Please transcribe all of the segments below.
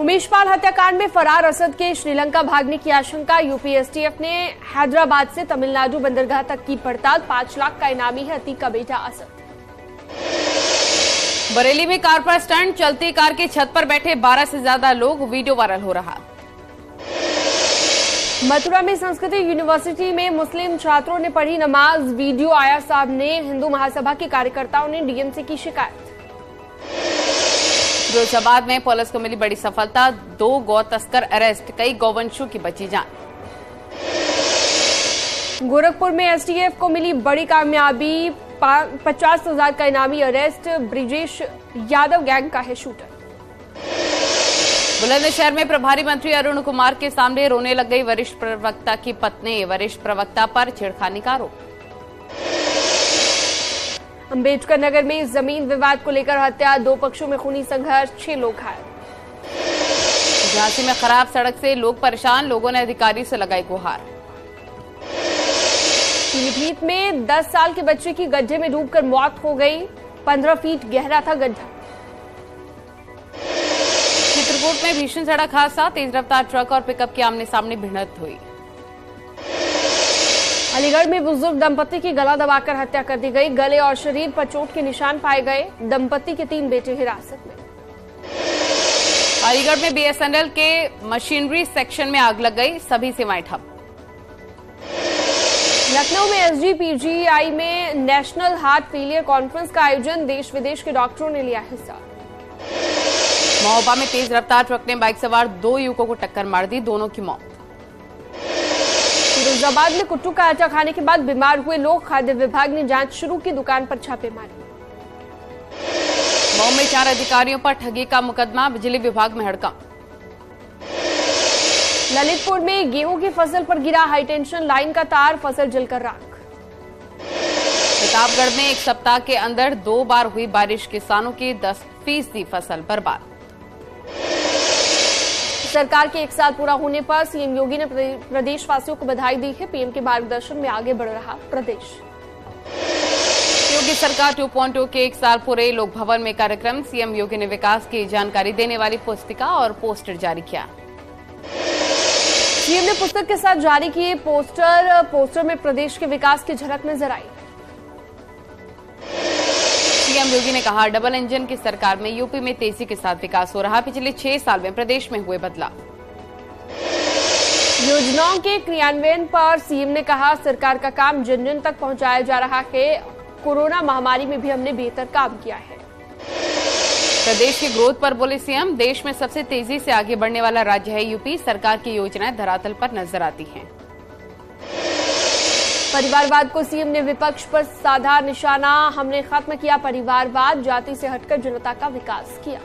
उमेशपाल हत्याकांड में फरार असद के श्रीलंका भागने की आशंका। यूपी एसटीएफ ने हैदराबाद से तमिलनाडु बंदरगाह तक की पड़ताल। 5 लाख का इनामी है अतीक का बेटा असद। बरेली में कार पर स्टंट, चलती कार की छत पर बैठे 12 से ज्यादा लोग, वीडियो वायरल हो रहा। मथुरा में संस्कृति यूनिवर्सिटी में मुस्लिम छात्रों ने पढ़ी नमाज, वीडियो आया सामने। हिंदू महासभा के कार्यकर्ताओं ने डीएम की शिकायत। फिरोजाबाद में पुलिस को मिली बड़ी सफलता, 2 गौ तस्कर अरेस्ट, कई गौवंशों की बची जान। गोरखपुर में एसटीएफ को मिली बड़ी कामयाबी, 50,000 का इनामी अरेस्ट। ब्रिजेश यादव गैंग का है शूटर। बुलंदशहर में प्रभारी मंत्री अरुण कुमार के सामने रोने लग गई वरिष्ठ प्रवक्ता की पत्नी, वरिष्ठ प्रवक्ता पर छेड़खानी का आरोप। अंबेडकर नगर में जमीन विवाद को लेकर हत्या, 2 पक्षों में खूनी संघर्ष, 6 लोग घायल। झांसी में खराब सड़क से लोग परेशान, लोगों ने अधिकारी से लगाई गुहार। पीलीभीत में 10 साल के बच्चे की गड्ढे में डूबकर मौत हो गई, 15 फीट गहरा था गड्ढा। चित्रकूट में भीषण सड़क हादसा, तेज रफ्तार ट्रक और पिकअप की आमने सामने भिड़ंत हुई। अलीगढ़ में बुजुर्ग दंपति की गला दबाकर हत्या कर दी गई, गले और शरीर पर चोट के निशान पाए गए। दंपति के 3 बेटे हिरासत में। अलीगढ़ में बीएसएनएल के मशीनरी सेक्शन में आग लग गई, सभी सेवाएं ठप। लखनऊ में एसजीपीजीआई में नेशनल हार्ट फेलियर कॉन्फ्रेंस का आयोजन, देश विदेश के डॉक्टरों ने लिया हिस्सा। महोबा में तेज रफ्तार ट्रक ने बाइक सवार 2 युवकों को टक्कर मार दी, दोनों की मौत। फिरोजाबाद में कुट्टू का आटा खाने के बाद बीमार हुए लोग, खाद्य विभाग ने जांच शुरू की, दुकान पर छापेमारी। मऊ में 4 अधिकारियों पर ठगी का मुकदमा, बिजली विभाग में हड़कंप। ललितपुर में गेहूं की फसल पर गिरा हाईटेंशन लाइन का तार, फसल जलकर राख। प्रतापगढ़ में 1 सप्ताह के अंदर 2 बार हुई बारिश, किसानों की 10% फसल बर्बाद। सरकार के 1 साल पूरा होने पर सीएम योगी ने प्रदेशवासियों को बधाई दी है। पीएम के मार्गदर्शन में आगे बढ़ रहा प्रदेश। योगी सरकार 2.0 के 1 साल पूरे, लोक भवन में कार्यक्रम, सीएम योगी ने विकास की जानकारी देने वाली पुस्तिका और पोस्टर जारी किया। सीएम ने पुस्तक के साथ जारी किए पोस्टर में प्रदेश के विकास की झलक नजर आई। सीएम योगी ने कहा, डबल इंजन की सरकार में यूपी में तेजी के साथ विकास हो रहा, पिछले 6 साल में प्रदेश में हुए बदलाव। योजनाओं के क्रियान्वयन पर सीएम ने कहा, सरकार का काम जन जन तक पहुंचाया जा रहा है। कोरोना महामारी में भी हमने बेहतर काम किया है। प्रदेश की ग्रोथ पर बोले सीएम, देश में सबसे तेजी से आगे बढ़ने वाला राज्य है यूपी, सरकार की योजनाएं धरातल पर नजर आती हैं। परिवारवाद को सीएम ने विपक्ष पर साधा निशाना, हमने खत्म किया परिवारवाद, जाति से हटकर जनता का विकास किया।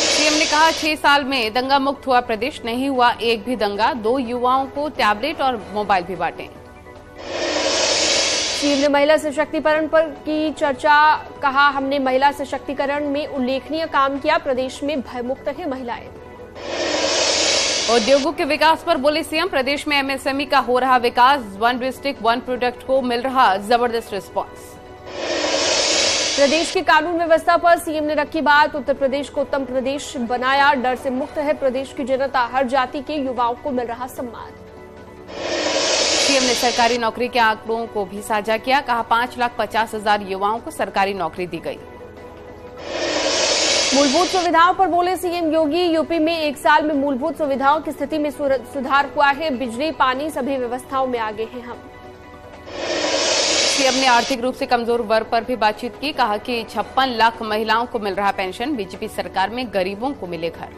सीएम ने कहा, 6 साल में दंगा मुक्त हुआ प्रदेश, नहीं हुआ एक भी दंगा, 2 युवाओं को टैबलेट और मोबाइल भी बांटे। सीएम ने महिला सशक्तिकरण पर की चर्चा, कहा हमने महिला सशक्तिकरण में उल्लेखनीय काम किया, प्रदेश में भयमुक्त है महिलाएं। उद्योगों के विकास पर बोले सीएम, प्रदेश में एमएसएमई का हो रहा विकास, 1 डिस्ट्रिक्ट 1 प्रोडक्ट को मिल रहा जबरदस्त रिस्पांस। प्रदेश की कानून व्यवस्था पर सीएम ने रखी बात, उत्तर प्रदेश को उत्तम प्रदेश बनाया, डर से मुक्त है प्रदेश की जनता, हर जाति के युवाओं को मिल रहा सम्मान। सीएम ने सरकारी नौकरी के आंकड़ों को भी साझा किया, कहा 5,50,000 युवाओं को सरकारी नौकरी दी गई। मूलभूत सुविधाओं पर बोले सीएम योगी, यूपी में 1 साल में मूलभूत सुविधाओं की स्थिति में सुधार हुआ है, बिजली पानी सभी व्यवस्थाओं में आगे हैं हम। सीएम ने आर्थिक रूप से कमजोर वर्ग पर भी बातचीत की, कहा कि 56 लाख महिलाओं को मिल रहा पेंशन, बीजेपी सरकार में गरीबों को मिले घर।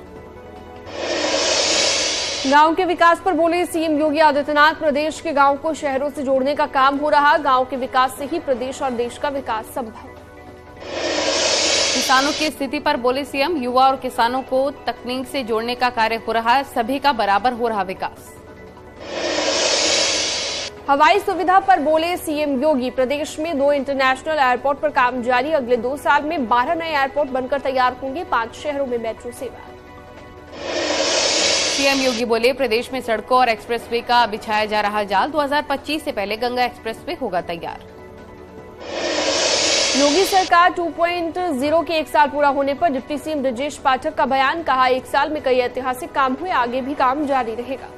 गांव के विकास पर बोले सीएम योगी आदित्यनाथ, प्रदेश के गांव को शहरों से जोड़ने का काम हो रहा, गांव के विकास से ही प्रदेश और देश का विकास संभव। किसानों की स्थिति पर बोले सीएम, युवा और किसानों को तकनीक से जोड़ने का कार्य हो रहा है, सभी का बराबर हो रहा विकास। हवाई सुविधा पर बोले सीएम योगी, प्रदेश में 2 इंटरनेशनल एयरपोर्ट पर काम जारी, अगले 2 साल में 12 नए एयरपोर्ट बनकर तैयार होंगे, 5 शहरों में मेट्रो सेवा। सीएम योगी बोले, प्रदेश में सड़कों और एक्सप्रेसवे का बिछाया जा रहा जाल, 2025 से पहले गंगा एक्सप्रेसवे होगा तैयार। योगी सरकार 2.0 के 1 साल पूरा होने पर डिप्टी सीएम ब्रजेश पाठक का बयान, कहा 1 साल में कई ऐतिहासिक काम हुए, आगे भी काम जारी रहेगा।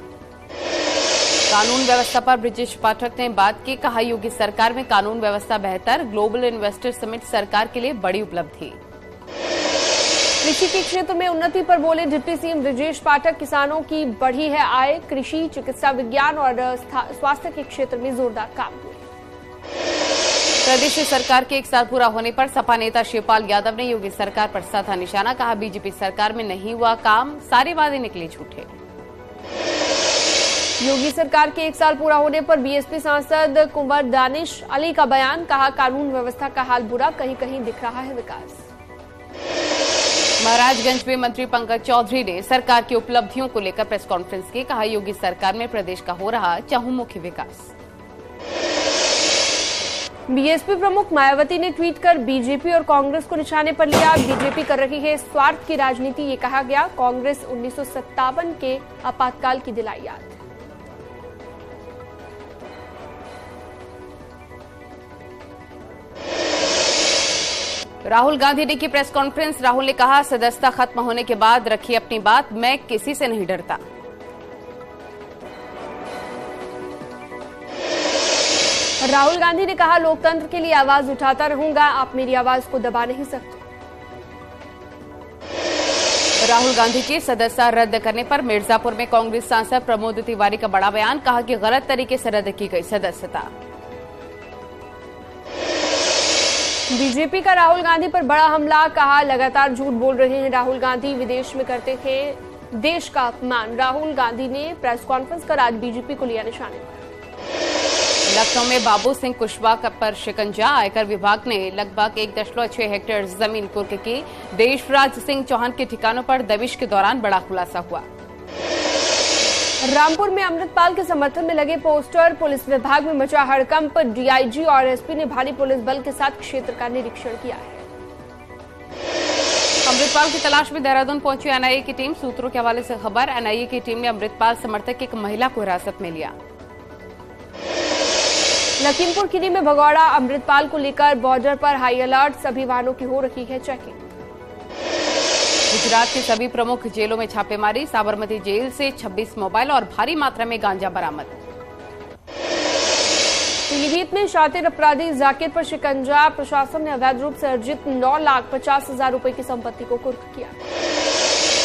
कानून व्यवस्था पर ब्रजेश पाठक ने बात की, कहा योगी सरकार में कानून व्यवस्था बेहतर, ग्लोबल इन्वेस्टर समिट सरकार के लिए बड़ी उपलब्धि। कृषि के क्षेत्र में उन्नति पर बोले डिप्टी सीएम ब्रजेश पाठक, किसानों की बढ़ी है आय, कृषि, चिकित्सा विज्ञान और स्वास्थ्य के क्षेत्र में जोरदार काम हुए। प्रदेश सरकार के 1 साल पूरा होने पर सपा नेता शिवपाल यादव ने योगी सरकार पर साधा निशाना, कहा बीजेपी सरकार में नहीं हुआ काम, सारे वादे निकले झूठे। योगी सरकार के 1 साल पूरा होने पर बीएसपी सांसद कुंवर दानिश अली का बयान, कहा कानून व्यवस्था का हाल बुरा, कहीं कहीं दिख रहा है विकास। महाराजगंज में मंत्री पंकज चौधरी ने सरकार की उपलब्धियों को लेकर प्रेस कॉन्फ्रेंस की, कहा योगी सरकार में प्रदेश का हो रहा चहुमुखी विकास। बीएसपी प्रमुख मायावती ने ट्वीट कर बीजेपी और कांग्रेस को निशाने पर लिया, बीजेपी कर रही है स्वार्थ की राजनीति, ये कहा गया। कांग्रेस 1957 के आपातकाल की दिलाई याद। राहुल गांधी ने की प्रेस कॉन्फ्रेंस, राहुल ने कहा सदस्यता खत्म होने के बाद रखी अपनी बात, मैं किसी से नहीं डरता। राहुल गांधी ने कहा लोकतंत्र के लिए आवाज उठाता रहूंगा, आप मेरी आवाज को दबा नहीं सकते। राहुल गांधी की सदस्यता रद्द करने पर मिर्जापुर में कांग्रेस सांसद प्रमोद तिवारी का बड़ा बयान, कहा कि गलत तरीके से रद्द की गई सदस्यता। बीजेपी का राहुल गांधी पर बड़ा हमला, कहा लगातार झूठ बोल रहे हैं राहुल गांधी, विदेश में करते थे देश का अपमान। राहुल गांधी ने प्रेस कॉन्फ्रेंस कर आज बीजेपी को लिया निशाने पर। लखनऊ में बाबू सिंह कुशवाहा पर शिकंजा, आयकर विभाग ने लगभग 1.6 हेक्टेयर जमीन कुर्क की। देशराज सिंह चौहान के ठिकानों पर दबिश के दौरान बड़ा खुलासा हुआ। रामपुर में अमृतपाल के समर्थन में लगे पोस्टर, पुलिस विभाग में मचा हड़कंप, डीआईजी और एसपी ने भारी पुलिस बल के साथ क्षेत्र का निरीक्षण किया है। अमृतपाल की तलाश में देहरादून पहुंची एनआईए की टीम, सूत्रों के हवाले से खबर, एनआईए की टीम ने अमृतपाल समर्थक एक महिला को हिरासत में लिया। लखीमपुर खीरी में भगौड़ा, अमृतपाल को लेकर बॉर्डर पर हाई अलर्ट, सभी वाहनों की हो रही है चेकिंग। गुजरात की सभी प्रमुख जेलों में छापेमारी, साबरमती जेल से 26 मोबाइल और भारी मात्रा में गांजा बरामद। पीलीभीत में शातिर अपराधी जाकिर पर शिकंजा, प्रशासन ने अवैध रूप से अर्जित 9,50,000 रुपए की संपत्ति को कुर्क किया।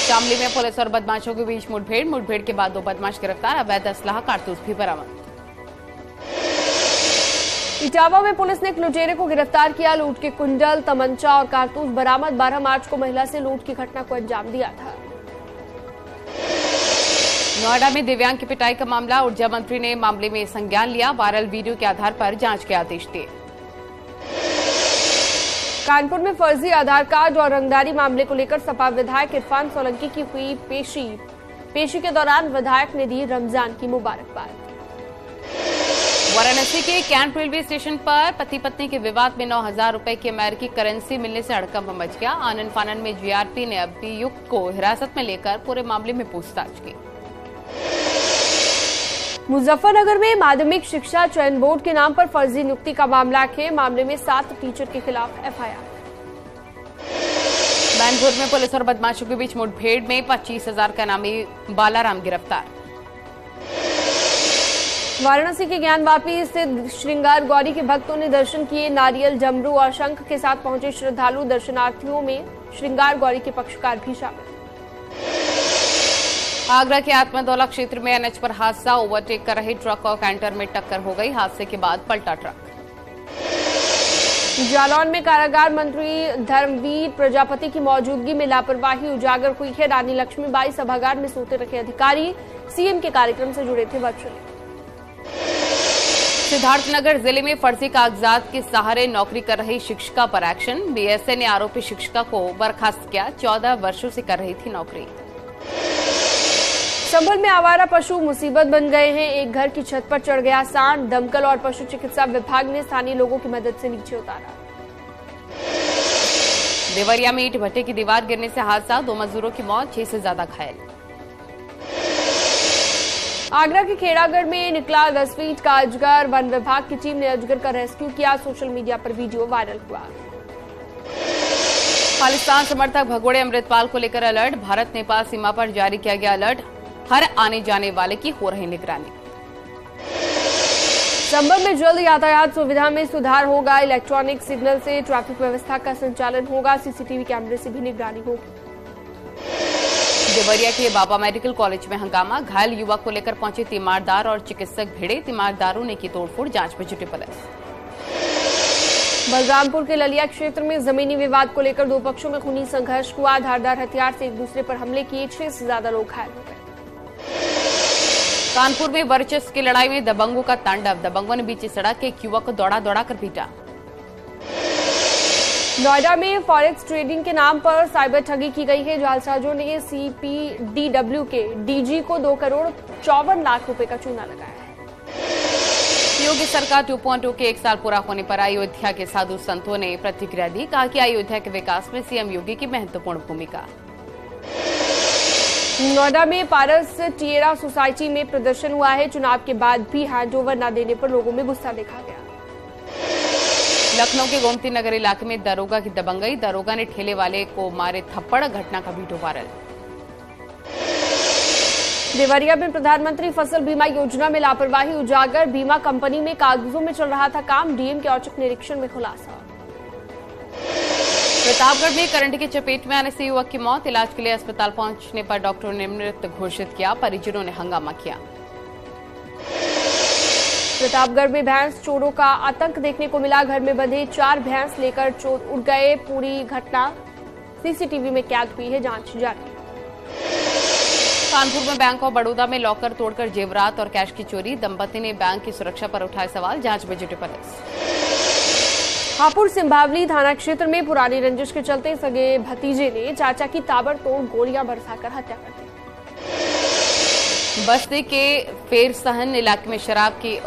शामली में पुलिस और बदमाशों के बीच मुठभेड़ के बाद 2 बदमाश गिरफ्तार, अवैध असलाह कारतूस भी बरामद। इटावा में पुलिस ने एक लुटेरे को गिरफ्तार किया, लूट के कुंडल, तमंचा और कारतूस बरामद। 12 मार्च को महिला से लूट की घटना को अंजाम दिया था। नोएडा में दिव्यांग की पिटाई का मामला, ऊर्जा मंत्री ने मामले में संज्ञान लिया, वायरल वीडियो के आधार पर जांच के आदेश दिए। कानपुर में फर्जी आधार कार्ड और रंगदारी मामले को लेकर सपा विधायक इरफान सोलंकी की हुई पेशी के दौरान विधायक ने दी रमजान की मुबारकबाद। वाराणसी के कैंट रेलवे स्टेशन पर पति पत्नी के विवाद में 9,000 रुपए की अमेरिकी करेंसी मिलने से हड़कंप मच गया। आनन फानन में जीआरपी ने अभियुक्त को हिरासत में लेकर पूरे मामले में पूछताछ की। मुजफ्फरनगर में माध्यमिक शिक्षा चयन बोर्ड के नाम पर फर्जी नियुक्ति का मामला है, मामले में 7 टीचर के खिलाफ एफआईआर। मैनपुर में पुलिस और बदमाशों के बीच मुठभेड़ में 25,000 का इनामी बालाराम गिरफ्तार। वाराणसी के ज्ञानवापी स्थित श्रृंगार गौरी के भक्तों ने दर्शन किए, नारियल, जमरू और शंख के साथ पहुंचे श्रद्धालु। दर्शनार्थियों में श्रृंगार गौरी के पक्षकार भी शामिल। आगरा के आत्मदौला क्षेत्र में एनएच पर हादसा, ओवरटेक कर रहे ट्रक और कैंटर में टक्कर हो गई, हादसे के बाद पलटा ट्रक। जालौन में कारागार मंत्री धर्मवीर प्रजापति की मौजूदगी में लापरवाही उजागर हुई है। रानी लक्ष्मीबाई सभागार में सोते रखे अधिकारी सीएम के कार्यक्रम से जुड़े थे वर्चुअली। सिद्धार्थनगर जिले में फर्जी कागजात के सहारे नौकरी कर रही शिक्षिका पर एक्शन, बीएसए ने आरोपी शिक्षिका को बर्खास्त किया, 14 वर्षों से कर रही थी नौकरी। संभल में आवारा पशु मुसीबत बन गए हैं, एक घर की छत पर चढ़ गया सांड, दमकल और पशु चिकित्सा विभाग ने स्थानीय लोगों की मदद से नीचे उतारा। देवरिया में ईंट भट्टे की दीवार गिरने से हादसा, 2 मजदूरों की मौत, 6 से ज्यादा घायल। आगरा के खेड़ागढ़ में निकला 10 फीट का अजगर, वन विभाग की टीम ने अजगर का रेस्क्यू किया, सोशल मीडिया पर वीडियो वायरल हुआ। खालिस्तान समर्थक भगोड़े अमृतपाल को लेकर अलर्ट। भारत नेपाल सीमा पर जारी किया गया अलर्ट। हर आने जाने वाले की हो रही निगरानी। संभव में जल्द यातायात सुविधा में सुधार होगा। इलेक्ट्रॉनिक सिग्नल से ट्रैफिक व्यवस्था का संचालन होगा। सीसीटीवी कैमरे से भी निगरानी होगी। देवरिया के बाबा मेडिकल कॉलेज में हंगामा। घायल युवक को लेकर पहुंचे तीमारदार और चिकित्सक भिड़े। तीमारदारों ने की तोड़फोड़, जांच में जुटी पुलिस। बलरामपुर के ललिया क्षेत्र में जमीनी विवाद को लेकर दो पक्षों में खूनी संघर्ष हुआ। धारदार हथियार से एक दूसरे पर हमले किए। 6 से ज्यादा लोग घायल हो गए। कानपुर में वर्चस्व की लड़ाई में दबंगों का तांडव। दबंगों ने बीच सड़क के एक युवक को दौड़ा कर पीटा। नोएडा में फॉरेक्स ट्रेडिंग के नाम पर साइबर ठगी की गई है। जालसाजों ने CPDW के DG को 2 करोड़ 54 लाख रुपए का चूना लगाया है। योगी सरकार 2.0 के 1 साल पूरा होने पर अयोध्या के साधु संतों ने प्रतिक्रिया दी। कहा कि अयोध्या के विकास में सीएम योगी की महत्वपूर्ण भूमिका। नोएडा में पारस टिएरा सोसाइटी में प्रदर्शन हुआ है। चुनाव के बाद भी हैंडओवर न देने पर लोगों में गुस्सा देखा गया। लखनऊ के गोमती नगर इलाके में दरोगा की दबंगई। दरोगा ने ठेले वाले को मारे थप्पड़। घटना का वीडियो वायरल। देवरिया में प्रधानमंत्री फसल बीमा योजना में लापरवाही उजागर। बीमा कंपनी में कागजों में चल रहा था काम। डीएम के औचक निरीक्षण में खुलासा। प्रतापगढ़ में करंट की चपेट में आने से युवक की मौत। इलाज के लिए अस्पताल पहुंचने पर डॉक्टरों ने मृत घोषित किया। परिजनों ने हंगामा किया। प्रतापगढ़ में भैंस चोरों का आतंक देखने को मिला। घर में बंधे 4 भैंस लेकर चोर उड़ गए। पूरी घटना सीसीटीवी में कैद हुई है। जांच जारी। कानपुर में बैंक ऑफ बड़ौदा में लॉकर तोड़कर जेवरात और कैश की चोरी। दंपति ने बैंक की सुरक्षा पर उठाए सवाल। जांच में जुटी पुलिस। हापुड़ सिंभावली थाना क्षेत्र में पुरानी रंजिश के चलते सगे भतीजे ने चाचा की ताबड़तोड़ गोलियां बरसाकर हत्या कर दी। बस्ती के फेरसहन इलाके में शराब की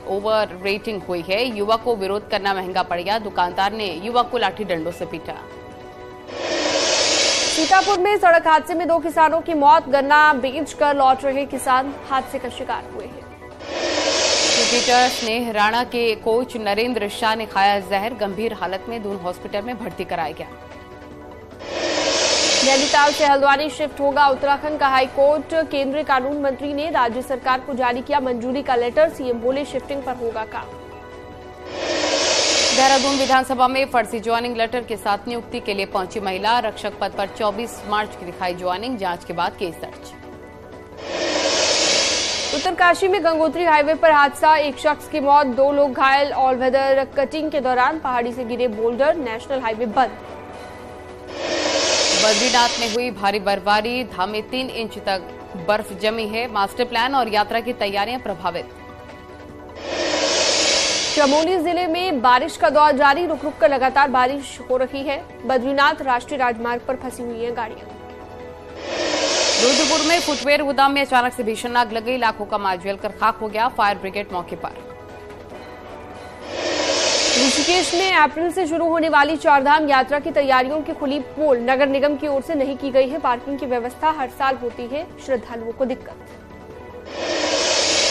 ओवर रेटिंग हुई है। युवक को विरोध करना महंगा पड़ गया। दुकानदार ने युवक को लाठी डंडों से पीटा। सीतापुर में सड़क हादसे में 2 किसानों की मौत। गन्ना बेचकर लौट रहे किसान हादसे का शिकार हुए हैं। क्रिकेटर स्नेह राणा के कोच नरेंद्र शाह ने खाया जहर। गंभीर हालत में दून हॉस्पिटल में भर्ती कराया गया। नैनीताल से हल्द्वानी शिफ्ट होगा उत्तराखंड का हाईकोर्ट। केंद्रीय कानून मंत्री ने राज्य सरकार को जारी किया मंजूरी का लेटर। सीएम बोले शिफ्टिंग पर होगा काम। देहरादून विधानसभा में फर्जी ज्वाइनिंग लेटर के साथ नियुक्ति के लिए पहुंची महिला। रक्षक पद पर 24 मार्च की दिखाई ज्वाइनिंग। जांच के बाद केस दर्ज। उत्तरकाशी में गंगोत्री हाईवे पर हादसा। एक शख्स की मौत, 2 लोग घायल। ऑल वेदर कटिंग के दौरान पहाड़ी से गिरे बोल्डर। नेशनल हाईवे बंद। बद्रीनाथ में हुई भारी बर्फबारी। धाम में 3 इंच तक बर्फ जमी है। मास्टर प्लान और यात्रा की तैयारियां प्रभावित। चमोली जिले में बारिश का दौर जारी। रुक रुक कर लगातार बारिश हो रही है। बद्रीनाथ राष्ट्रीय राजमार्ग पर फंसी हुई हैं गाड़ियां। रुद्रपुर में फुटवेयर गोदाम में अचानक से भीषण आग लग गई। लाखों का माल जलकर खाक हो गया। फायर ब्रिगेड मौके पर। ऋषिकेश में अप्रैल से शुरू होने वाली चारधाम यात्रा की तैयारियों की खुली पोल। नगर निगम की ओर से नहीं की गई है पार्किंग की व्यवस्था। हर साल होती है श्रद्धालुओं को दिक्कत।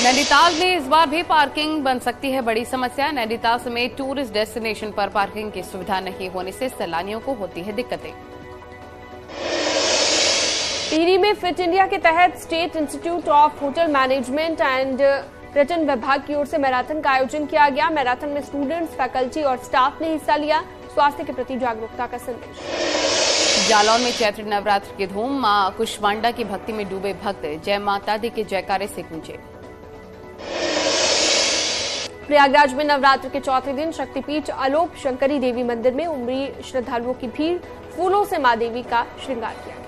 नैनीताल में इस बार भी पार्किंग बन सकती है बड़ी समस्या। नैनीताल समेत टूरिस्ट डेस्टिनेशन पर पार्किंग की सुविधा नहीं होने से सैलानियों को होती है दिक्कतें। टिहरी में फिट इंडिया के तहत state institute of hotel management and पर्यटन विभाग की ओर से मैराथन का आयोजन किया गया। मैराथन में स्टूडेंट्स, फैकल्टी और स्टाफ ने हिस्सा लिया। स्वास्थ्य के प्रति जागरूकता का संदेश। जालौन में चैत्र नवरात्र की धूम। मां कुष्मांडा की भक्ति में डूबे भक्त। जय माता दी के जयकारे से गूंजे। प्रयागराज में नवरात्र के चौथे दिन शक्तिपीठ अलोप शंकरी देवी मंदिर में उमड़ी श्रद्धालुओं की भीड़। फूलों से मां देवी का श्रृंगार किया गया।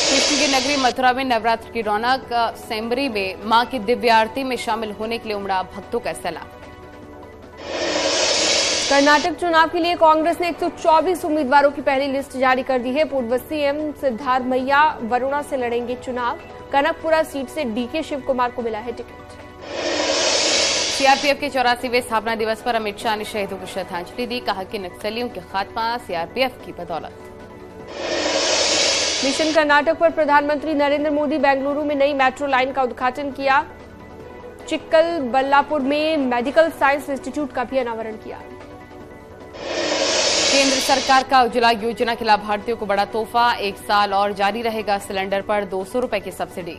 कृष्ण की नगरी मथुरा में नवरात्र की रौनक। सेम्बरी में मां की दिव्य आरती में शामिल होने के लिए उमड़ा भक्तों का सैलाब। कर्नाटक चुनाव के लिए कांग्रेस ने 124 उम्मीदवारों की पहली लिस्ट जारी कर दी है। पूर्व सीएम सिद्धारमैया वरुणा से लड़ेंगे चुनाव। कनकपुरा सीट से डीके शिव कुमार को मिला है टिकट। सीआरपीएफ के 84वें स्थापना दिवस पर अमित शाह ने शहीदों को श्रद्धांजलि दी। कहा कि नक्सलियों के खात्मा सीआरपीएफ की बदौलत। मिशन कर्नाटक पर प्रधानमंत्री नरेंद्र मोदी बेंगलुरु में नई मेट्रो लाइन का उद्घाटन किया। चिक्कलबल्लापुर में मेडिकल साइंस इंस्टीट्यूट का भी अनावरण किया। केंद्र सरकार का उज्ज्वला योजना के लाभार्थियों को बड़ा तोहफा, 1 साल और जारी रहेगा सिलेंडर पर 200 रुपए की सब्सिडी।